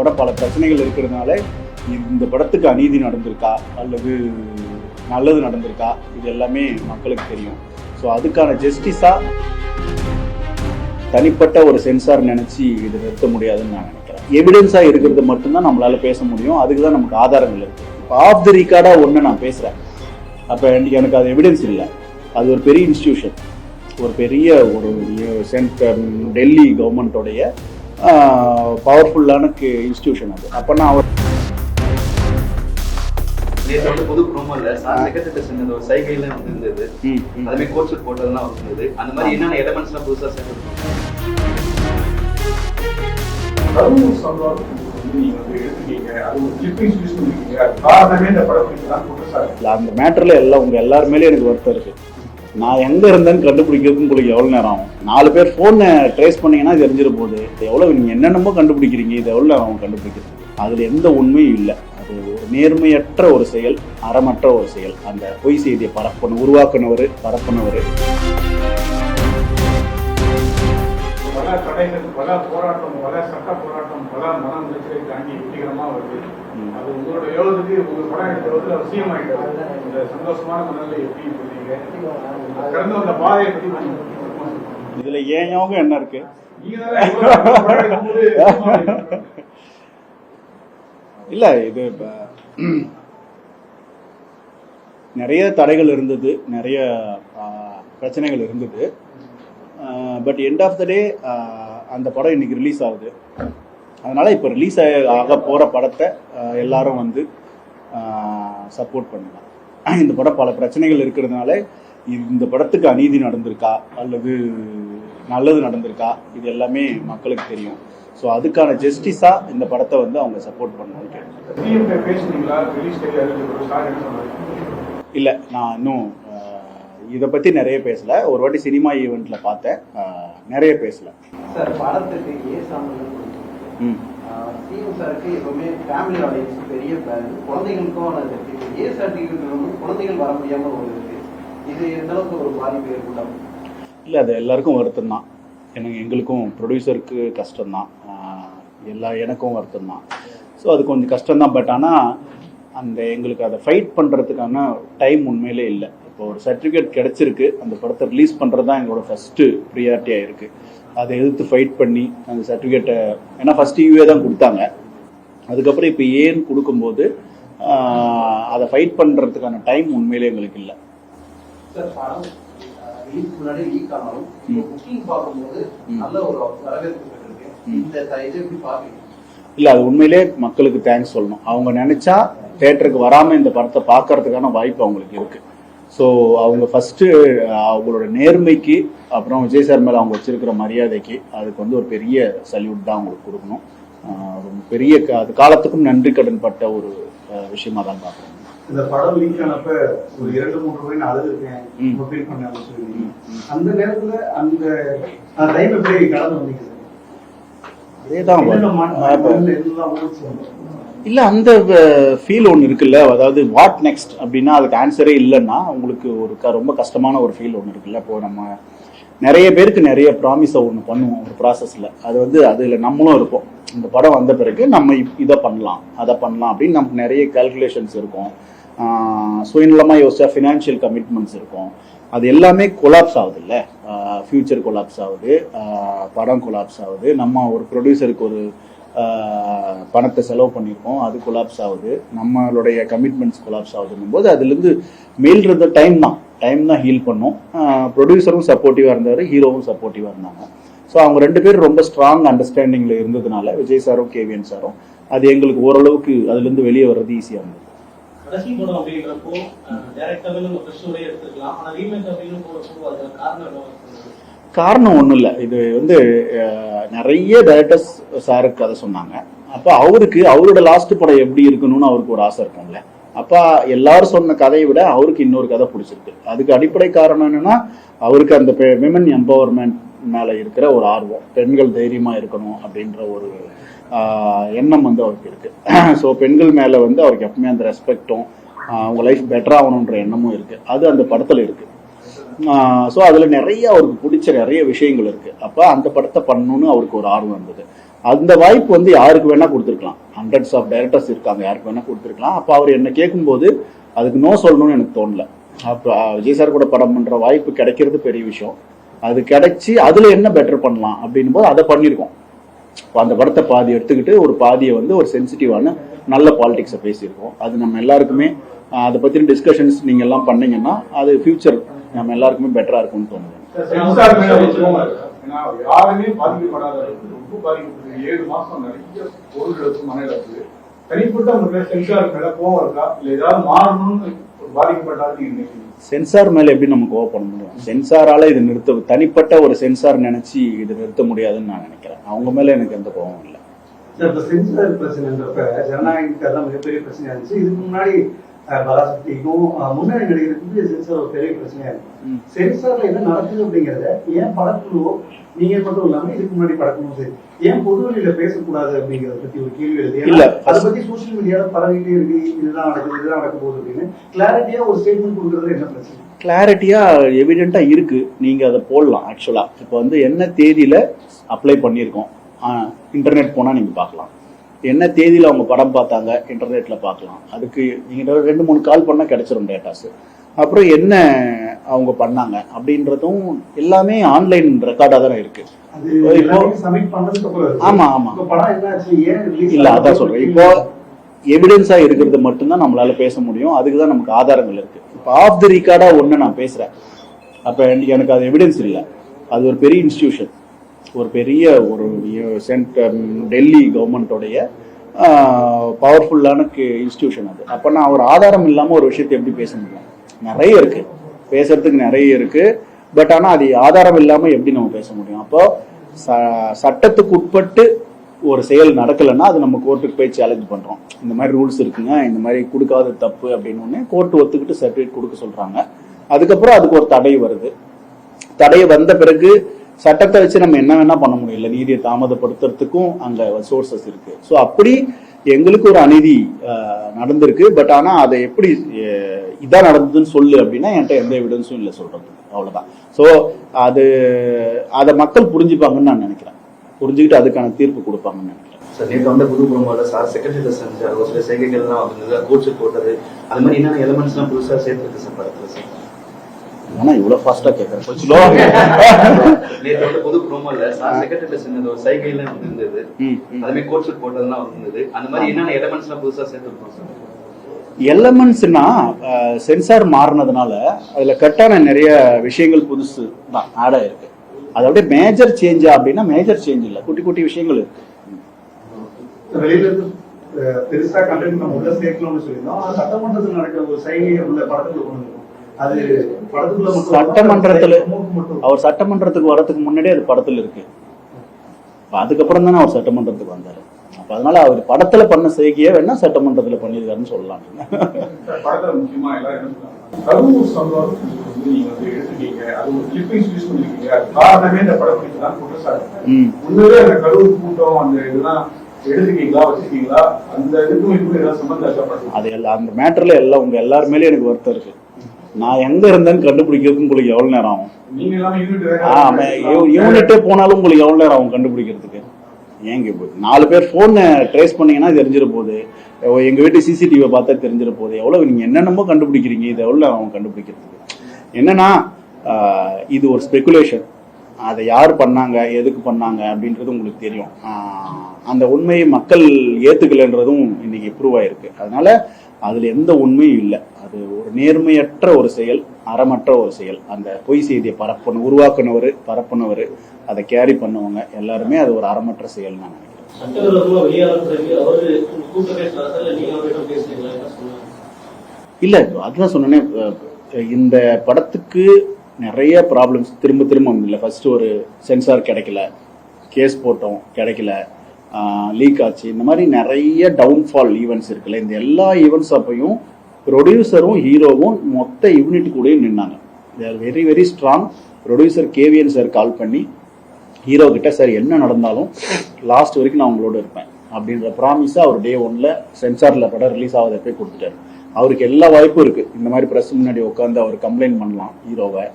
கூட பல பிரச்சனைகள் இருக்கிறதுனால இந்த படத்துக்கு அநீதி நடந்திருக்கா அல்லது நல்லது நடந்திருக்கா இது எல்லாமே மக்களுக்கு தெரியும். ஸோ அதுக்கான ஜஸ்டிஸாக தனிப்பட்ட ஒரு சென்சார் நினச்சி இது நிறுத்த முடியாதுன்னு நான் நினைக்கிறேன். எவிடன்ஸாக இருக்கிறது மட்டும்தான் நம்மளால் பேச முடியும். அதுக்கு தான் நமக்கு ஆதாரங்கள் இருக்குது. இப்போ ஆஃப் தி ரிகார்டாக ஒன்று நான் பேசுகிறேன், அப்போ எனக்கு அது எவிடன்ஸ் இல்லை. அது ஒரு பெரிய இன்ஸ்டிடியூஷன், ஒரு பெரிய ஒரு டெல்லி கவர்மெண்ட்டோடைய பவர்ஃபுல்லான இன்ஸ்டிடியூஷன் அது. அப்போ நான் அவர் பொது ப்ரோமோல செகண்ட் செஞ்சது ஒரு சைகையில இருந்தது, அதுமே கோட் ஷூட் போட்டதெல்லாம் இருந்தது. அந்த மாதிரி என்னென்ன எலிமெண்ட்ஸ்லாம் புதுசா சேர்ந்துருக்கோம். அந்த மேட்டர்ல எல்லாம் உங்க எல்லாரு மேலேயும் எனக்கு வருத்தம் இருக்கு. நான் எங்க இருந்தேன்னு கண்டுபிடிக்கிறதுக்கு உங்களுக்கு எவ்வளவு நேரம் ஆகும்? 4 பேர் போனை ட்ரேஸ் பண்ணீங்கன்னா தெரிஞ்சிட போகுது. எவ்வளவு நீங்க என்னென்னமோ கண்டுபிடிக்கிறீங்க, இது எவ்வளவு நேரம் ஆகும் கண்டுபிடிக்கிறது? அதுல எந்த உண்மையும் இல்லை. அது ஒரு நேர்மையற்ற ஒரு செயல், அறமற்ற ஒரு செயல். அந்த பொய் செய்தியை உருவாக்குனவர், பரப்புனவர். பல தடைகள், பல போராட்டம், பல சட்ட போராட்டம், பல மன முயற்சிகளை தாண்டி வெற்றிகரமா வருது. அது உங்களோட யோகத்துக்கு உங்க படம் எடுத்தது அவசியம் ஆயிட்டாரு. இந்த சந்தோஷமான மனநிலை எப்படி இருந்தீங்க? கடந்து வந்த பாதையை பற்றி இதுல ஏன் யோகம் என்ன இருக்கு? இல்ல, இது நிறைய தடைகள் இருந்தது, நிறைய பிரச்சனைகள் இருந்தது. பட் எண்ட் ஆஃப் த டே அந்த படம் இன்னைக்கு ரிலீஸ் ஆகுது. அதனால இப்போ ரிலீஸ் ஆக போகிற படத்தை எல்லாரும் வந்து சப்போர்ட் பண்ணலாம். இந்த படம் பல பிரச்சனைகள் இருக்கிறதுனால இந்த படத்துக்கு அநீதி நடந்திருக்கா அல்லது நல்லது நடந்திருக்கா இது எல்லாமே மக்களுக்கு தெரியும். ஸோ அதுக்கான ஜஸ்டிஸாக இந்த படத்தை வந்து அவங்க சப்போர்ட் பண்ணணும்னு கேட்டேன். இல்லை, நான் இன்னும் இதை பற்றி நிறைய பேசல. ஒரு வாட்டி சினிமா ஈவெண்ட்ல பார்த்தேன், நிறைய பேசல. சார், படத்துக்கு சாருக்கு எப்பவுமே ஃபேமிலி ஆடியன்ஸ் பெரிய குழந்தைகளுக்கும் குழந்தைகள் வர முடியாம ஒரு இருக்கு. இது எந்த அளவுக்கு ஒரு பாதிப்பு ஏற்படும்? இல்லை, அது எல்லாருக்கும் வருத்தம் தான். எங்களுக்கும் ப்ரொடியூசருக்கு கஷ்டம்தான், எனக்கும் வருத்தம் தான். ஸோ அது கொஞ்சம் கஷ்டம்தான். பட் ஆனால் எங்களுக்கு அதை ஃபைட் பண்ணுறதுக்கான டைம் உண்மையிலே இல்லை. இப்போ ஒரு சர்டிஃபிகேட் கிடச்சிருக்கு, அந்த படத்தை ரிலீஸ் பண்ணுறது தான் எங்களோட ஃபஸ்ட்டு ப்ரியாரிட்டியாக இருக்குது. அதை எதிர்த்து ஃபைட் பண்ணி அந்த சர்டிஃபிகேட்டை, ஏன்னா ஃபஸ்ட்டு யூஏ தான் கொடுத்தாங்க, அதுக்கப்புறம் இப்போ ஏன்னு கொடுக்கும்போது அதை ஃபைட் பண்ணுறதுக்கான டைம் உண்மையிலே எங்களுக்கு இல்லை. இல்லை, அது உண்மையிலே மக்களுக்கு தேங்க்ஸ் சொல்லணும். அவங்க நினைச்சா தியேட்டருக்கு வராமல் இந்த படத்தை பார்க்கறதுக்கான வாய்ப்பு அவங்களுக்கு இருக்கு. ஸோ அவங்க ஃபர்ஸ்ட்டு அவங்களோட நேர்மைக்கு, அப்புறம் விஜய் சார் மேலே அவங்க வச்சிருக்கிற மரியாதைக்கு, அதுக்கு வந்து ஒரு பெரிய சல்யூட் தான் அவங்களுக்கு கொடுக்கணும். ஒரு பெரிய அது காலத்துக்கும் நன்றி கடன் பட்ட ஒரு விஷயமா தான் பார்க்கணும். இந்த படம் லீக் ஆனப்ப ஒரு 2-3 ரூபாய் நான் அழுதுருக்கேன், ஃபீல் பண்ண சொல்லுவீங்க. அந்த நேரத்துல அந்த டைம் எப்படி கடந்து வந்தீங்க? அதேதான் இல்லை, அந்த ஃபீல் ஒன்று இருக்குல்ல. அதாவது வாட் நெக்ஸ்ட் அப்படின்னா அதுக்கு ஆன்சரே இல்லைன்னா உங்களுக்கு ஒரு ரொம்ப கஷ்டமான ஒரு ஃபீல் ஒன்று இருக்குல்ல. இப்போ நம்ம நிறைய பேருக்கு நிறைய ப்ராமிஸை ஒன்று பண்ணுவோம் ஒரு ப்ராசஸில். அது வந்து அதில் நம்மளும் இருப்போம். இந்த படம் வந்த பிறகு நம்ம இதை பண்ணலாம், அதை பண்ணலாம் அப்படின்னு நமக்கு நிறைய கால்குலேஷன்ஸ் இருக்கும். சுயநலமாக யோசிச்சா ஃபினான்ஷியல் கமிட்மெண்ட்ஸ் இருக்கும். அது எல்லாமே கொலாப்ஸ் ஆகுது இல்லை. ஃபியூச்சர் கொலாப்ஸ் ஆகுது, படம் கொலாப்ஸ் ஆகுது. நம்ம ஒரு ப்ரொடியூசருக்கு ஒரு பணத்தை செலவு பண்ணியிருக்கோம், அது கொலாப்ஸ் ஆகுது. நம்மளுடைய கமிட்மெண்ட்ஸ் கொலாப்ஸ் ஆகுதுன்னும் போது அதுலேருந்து மீள்றது டைம் தான் ஹீல் பண்ணும். ப்ரொடியூசரும் சப்போர்ட்டிவாக இருந்தார், ஹீரோவும் சப்போர்ட்டிவாக இருந்தாங்க. ஸோ அவங்க 2 பேரும் ரொம்ப ஸ்ட்ராங் அண்டர்ஸ்டாண்டிங்கில் இருந்ததுனால விஜய் சாரும் கேவிஎன் சாரும் அது எங்களுக்கு ஓரளவுக்கு அதுலேருந்து வெளியே வர்றது ஈஸியாக இருந்தது. காரணம் ஒன்றும் இல்லை. இது வந்து நிறைய டைரக்டர்ஸ் சாருக்கு கதை சொன்னாங்க. அப்போ அவரோட லாஸ்ட் படம் எப்படி இருக்கணும்னு அவருக்கு ஒரு ஆசை இருக்கும்ல. அப்போ எல்லாரும் சொன்ன கதையை விட அவருக்கு இன்னொரு கதை பிடிச்சிருக்கு. அதுக்கு அடிப்படை காரணம் என்னன்னா அவருக்கு அந்த விமன் எம்பவர்மெண்ட் மேலே இருக்கிற ஒரு ஆர்வம், பெண்கள் தைரியமா இருக்கணும் அப்படின்ற ஒரு எண்ணம் வந்து அவருக்கு இருக்கு. ஸோ பெண்கள் மேலே வந்து அவருக்கு எப்பவுமே அந்த ரெஸ்பெக்டும் அவங்க லைஃப் பெட்டர் ஆகணுன்ற எண்ணமும் இருக்கு. அது அந்த படத்தில் இருக்கு. ஸோ அதில் நிறைய அவருக்கு பிடிச்ச நிறைய விஷயங்கள் இருக்கு. அப்போ அந்த படத்தை பண்ணணும்னு அவருக்கு ஒரு ஆர்வம் இருந்தது. அந்த வாய்ப்பு வந்து யாருக்கு வேணா கொடுத்துருக்கலாம். ஹண்ட்ரட்ஸ் ஆஃப் டைரக்டர்ஸ் இருக்காங்க, யாருக்கு வேணா கொடுத்துருக்கலாம். அப்போ அவர் என்ன கேட்கும்போது அதுக்கு நோ சொல்லணும்னு எனக்கு தோணல. அப்போ விஜய் சார் கூட படம் பண்ற வாய்ப்பு கிடைக்கிறது பெரிய விஷயம். அது கிடைச்சி அதுல என்ன பெட்டர் பண்ணலாம் அப்படின்னும் போது அதை பண்ணியிருக்கோம். அந்த படத்தை பாதி எடுத்துக்கிட்டு ஒரு பாதியை வந்து ஒரு சென்சிட்டிவான நல்ல பாலிடிக்ஸை பேசியிருக்கோம். அது நம்ம எல்லாருக்குமே அதை பத்தின டிஸ்கஷன்ஸ் நீங்க எல்லாம் பண்ணீங்கன்னா அது ஃபியூச்சர் நம்ம எல்லாருக்குமே பெட்டரா இருக்கும்னு தோணுது. யாருமே பாதிக்கப்படாத ரொம்ப பாதிக்கப்பட்டது 7 மாசம் நிறைய பொருள் மன இழப்பு. தனிப்பட்ட முறையில் சென்சார் மேல கோவம் இருக்கா, இல்ல ஏதாவது மாறணும்னு பாதிக்கப்பட்டாலும் நீங்க நினைக்கிறீங்க? சென்சார் மேல எப்படி நம்ம கோவம் பண்ண முடியும்? சென்சாரால இது நிறுத்த, தனிப்பட்ட ஒரு சென்சார் நினைச்சு இது நிறுத்த முடியாதுன்னு நான் நினைக்கிறேன். அவங்க மேல எனக்கு எந்த கோவம் இல்லை. இப்ப சென்சார் பிரச்சனைன்றப்ப ஜனநாயகத்துக்கு அதான் மிகப்பெரிய பிரச்சனையா இருந்துச்சு. இதுக்கு முன்னாடி பராசக்திக்கும் முன்னாடி நடிகருக்கு சென்சார் ஒரு பெரிய பிரச்சனையா இருக்கு. சென்சார்ல என்ன நடக்குது அப்படிங்கறத ஏன் படக்குழுவோ நீங்க மட்டும் இல்லாம இதுக்கு முன்னாடி படக்குழுவும் சரி ஏன் பொதுவெளியில பேசக்கூடாது அப்படிங்கறத பத்தி ஒரு கேள்வி எழுது. அதை பத்தி சோசியல் மீடியால பரவிட்டே இருக்கு, இதுதான் நடக்குது, இதுதான் நடக்க போகுது அப்படின்னு கிளாரிட்டியா ஒரு ஸ்டேட்மெண்ட் கொடுக்கறது என்ன பிரச்சனை? கிளாரிட்டியா எவிடென்ட்டா இருக்கு, நீங்க அதை போடலாம். ஆக்சுவலா இப்போ வந்து என்ன தேதியில அப்ளை பண்ணியிருக்கோம், இன்டர்நெட் போனா நீங்க பார்க்கலாம். என்ன தேதியில அவங்க படம் பார்த்தாங்க இன்டர்நெட்ல பார்க்கலாம். அதுக்கு நீங்க 2-3 கால் பண்ணா கிடைச்சிரும் டேட்டாஸ். அப்புறம் என்ன அவங்க பண்ணாங்க அப்படின்றதும் எல்லாமே ஆன்லைன் ரெக்கார்டா தானே இருக்கு. ஆமா ஆமா இல்ல அதான் சொல்றேன். இப்போ எவிடன்ஸா இருக்கிறது மட்டும்தான் நம்மளால பேச முடியும். அதுக்குதான் நமக்கு ஆதாரங்கள் இருக்கு. இப்போ ஆஃப் தி ரெக்கார்டா ஒண்ணு நான் பேசுறேன், அப்ப எனக்கு அது எவிடன்ஸ் இல்லை. அது ஒரு பெரிய இன்ஸ்டிடியூஷன், ஒரு பெரிய ஒரு டெல்லி கவர்மெண்டோடைய பவர்ஃபுல்லான இன்ஸ்டிடியூஷன் அது. அப்ப நான் ஒரு ஆதாரம் இல்லாம ஒரு விஷயத்தை எப்படி பேச முடியும்? நிறைய இருக்கு, பேசுறதுக்கு நிறைய இருக்கு. பட் ஆனா அது ஆதாரம் இல்லாம எப்படி நம்ம பேச முடியும்? அப்போ சட்டத்துக்கு உட்பட்டு ஒரு செயல் நடக்கலைன்னா அது நம்ம கோர்ட்டுக்கு போய் சேலஞ்ச் பண்றோம். இந்த மாதிரி ரூல்ஸ் இருக்குங்க, இந்த மாதிரி கொடுக்காத தப்பு அப்படின்னு கோர்ட் ஒத்துக்கிட்டு சர்டிஃபிகேட் கொடுக்க சொல்றாங்க. அதுக்கப்புறம் அதுக்கு ஒரு தடை வருது. தடை வந்த பிறகு சட்டத்தை வச்சு நம்ம என்ன வேணா பண்ண முடியல, நீதியை தாமதப்படுத்துறதுக்கும் அங்க சோர்சஸ் இருக்கு. ஸோ அப்படி எங்களுக்கு ஒரு அநீதி நடந்திருக்கு. பட் ஆனா அதை எப்படி இதான் நடந்ததுன்னு சொல்லு அப்படின்னா என்கிட்ட எந்த எவிடன்ஸும் இல்லை சொல்றது, அவ்வளவுதான். ஸோ அதை மக்கள் புரிஞ்சுப்பாங்கன்னு நான் நினைக்கிறேன், புரிஞ்சுக்கிட்டு அதுக்கான தீர்ப்பு கொடுப்பாங்கன்னு நினைக்கிறேன். சார் நேற்று வந்து புது ப்ரோமோல சார் செக்ரட்டரி செஞ்சார், ஒரு சில செய்கைகள்லாம் வந்து கோட்ஸ் போட்டது, அது மாதிரி என்னென்ன எலிமெண்ட்ஸ்லாம் புதுசாக சேர்த்துருக்கு சார் படத்துல சார்? ஆனா இவ்வளவு ஃபாஸ்டா கேட்கறேன். நேற்று வந்து புது ப்ரோமோல சார் செக்ரட்டரி செஞ்சது ஒரு சைகைலாம் வந்து இருந்தது, அதுமே கோட் ஷூட் போட்டதெல்லாம் இருந்தது. அந்த மாதிரி என்னென்ன எலிமெண்ட்ஸ்லாம் புதுசா சேர்த்துருக்கோம் சார்? எலமெண்ட்ஸ்னா சென்சார் மாறினதுனால அதுல கட்டான நிறைய விஷயங்கள் புதுசு தான் ஆட் ஆயிருக்கு. அதோட மேஜர் சேஞ்சா அப்படின்னா மேஜர் சேஞ்ச் இல்ல, குட்டி குட்டி விஷயங்கள் இருக்கு. வெளியில இருந்து பெருசா கண்டென்ட் நம்ம உள்ள சேர்க்கணும்னு சொல்லியிருந்தோம். சட்டமன்றத்தில் நடக்கிற ஒரு சைகையை உள்ள படத்துக்கு கொண்டு அது படத்துக்குள்ள சட்டமன்றத்துல அவர் சட்டமன்றத்துக்கு வர்றதுக்கு முன்னாடியே அது படத்துல இருக்கு. அதுக்கப்புறம் தானே அவர் சட்டமன்றத்துக்கு வந்தாரு. அப்ப அதனால அவர் படத்துல பண்ண செய்கையை வேணா சட்டமன்றத்துல பண்ணிருக்காருன்னு சொல்லலாம். படத்துல முக்கியமா எல்லாரும் என்ன சொல்றாங்க, கரூர் சம்பவம் நீங்க வந்து எடுத்துட்டீங்க, அது ஒரு கிளிப்பிங்ஸ் யூஸ் பண்ணிருக்கீங்க, காரணமே இந்த படம் பிடிச்சதான் குற்றச்சாட்டு. உண்மையிலே அந்த கரூர் கூட்டம் அந்த இதெல்லாம் எடுத்துக்கீங்களா வச்சிருக்கீங்களா? அந்த இதுக்கும் இப்படி ஏதாவது சம்பந்தம் அது எல்லாம் அந்த மேட்டர்ல எல்லாம் உங்க எல்லாரு மேலேயும் எனக்கு வருத்தம் இருக்கு. நான் எங்க இருந்தேன்னு கண்டுபிடிக்கிறதுக்கு உங்களுக்கு எவ்வளவு நேரம் ஆகும்? யூனிட்டே போனாலும் உங்களுக்கு எவ்வளவு நேரம் ஆகும் கண்டுபிடிக்கிறதுக்கு? ஏங்க 4 பேர் போன் ட்ரேஸ் பண்ணீங்கன்னா தெரிஞ்சிட போகுது. எங்க வீட்டு சிசிடிவியை பார்த்தா தெரிஞ்சிட போகுது. எவ்வளவு நீங்க என்னென்னமோ கண்டுபிடிக்கிறீங்க, இது எவ்வளவு நேரம் கண்டுபிடிக்கிறதுக்கு? என்னன்னா இது ஒரு ஸ்பெகுலேஷன். அதை யார் பண்ணாங்க, எதுக்கு பண்ணாங்க அப்படின்றது உங்களுக்கு தெரியும். அந்த உண்மையை மக்கள் ஏத்துக்கலைன்றதும் இன்னைக்கு ப்ரூவ் ஆயிருக்கு. அதனால அதுல எந்த உண்மையும் இல்லை. அது ஒரு நேர்மையற்ற ஒரு செயல், அறமற்ற ஒரு செயல். அந்த பொய் செய்தியை உருவாக்குனவர், பரப்புனவர், அதை கேரி பண்ணவங்க எல்லாருமே அது ஒரு அறமற்ற செயல் நான் நினைக்கிறேன். இல்ல அதுதான் சொன்னேனே, இந்த படத்துக்கு நிறைய ப்ராப்ளம்ஸ் திரும்ப திரும்ப இல்லை. ஃபர்ஸ்ட் ஒரு சென்சார் கிடைக்கல, கேஸ் போட்டோம் கிடைக்கல, லீக் ஆச்சு. இந்த மாதிரி நிறைய டவுன்ஃபால் ஈவெண்ட்ஸ் இருக்குல்ல. இந்த எல்லா ஈவெண்ட்ஸ் அப்பையும் ப்ரொடியூசரும் ஹீரோவும் மொத்த யூனிட் கூட நின்னாங்க. Very very strong. Producer KVN sir call பண்ணி ஹீரோ கிட்ட, சார் என்ன நடந்தாலும் லாஸ்ட் வரைக்கும் நான் உங்களோட இருப்பேன் அப்படின்ற ப்ராமிஸா அவர் டே 1ல சென்சார்ல படம் ரிலீஸ் ஆகாத போய் கொடுத்துட்டாரு. அவருக்கு எல்லா வாய்ப்பும் இருக்கு. இந்த மாதிரி பிரஸ் முன்னாடி உட்காந்து அவர் கம்ப்ளைண்ட் பண்ணலாம் ஹீரோவை.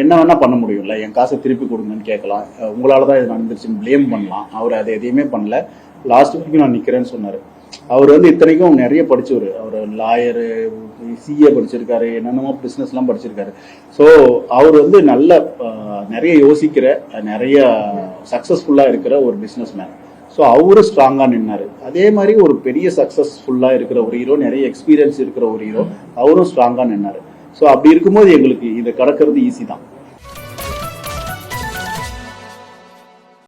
என்ன வேணா பண்ண முடியும்ல, என் காசை திருப்பி கொடுங்கன்னு கேட்கலாம், உங்களால தான் இது நடந்துருச்சுன்னு ப்ளேம் பண்ணலாம். அவர் அதை எதையுமே பண்ணல, லாஸ்ட் வரைக்கும் நான் நிக்கிறேன்னு சொன்னாரு. அவர் வந்து இத்தனைக்கும் நிறைய படிச்சவர், அவர் லாயரு, சிஏ படிச்சிருக்காரு, என்னென்னமோ பிஸ்னஸ்லாம் படிச்சிருக்காரு. ஸோ அவர் வந்து நல்ல நிறைய யோசிக்கிற, நிறைய சக்ஸஸ்ஃபுல்லாக இருக்கிற ஒரு பிஸ்னஸ் மேன். ஸோ அவரு ஸ்ட்ராங்காக நின்னாரு. அதே மாதிரி ஒரு பெரிய சக்ஸஸ்ஃபுல்லாக இருக்கிற ஒரு ஹீரோ, நிறைய எக்ஸ்பீரியன்ஸ் இருக்கிற ஒரு ஹீரோ, அவரும் ஸ்ட்ராங்காக நின்னாரு. ஸோ அப்படி இருக்கும்போது எங்களுக்கு இதை கடக்கிறது ஈஸி தான்.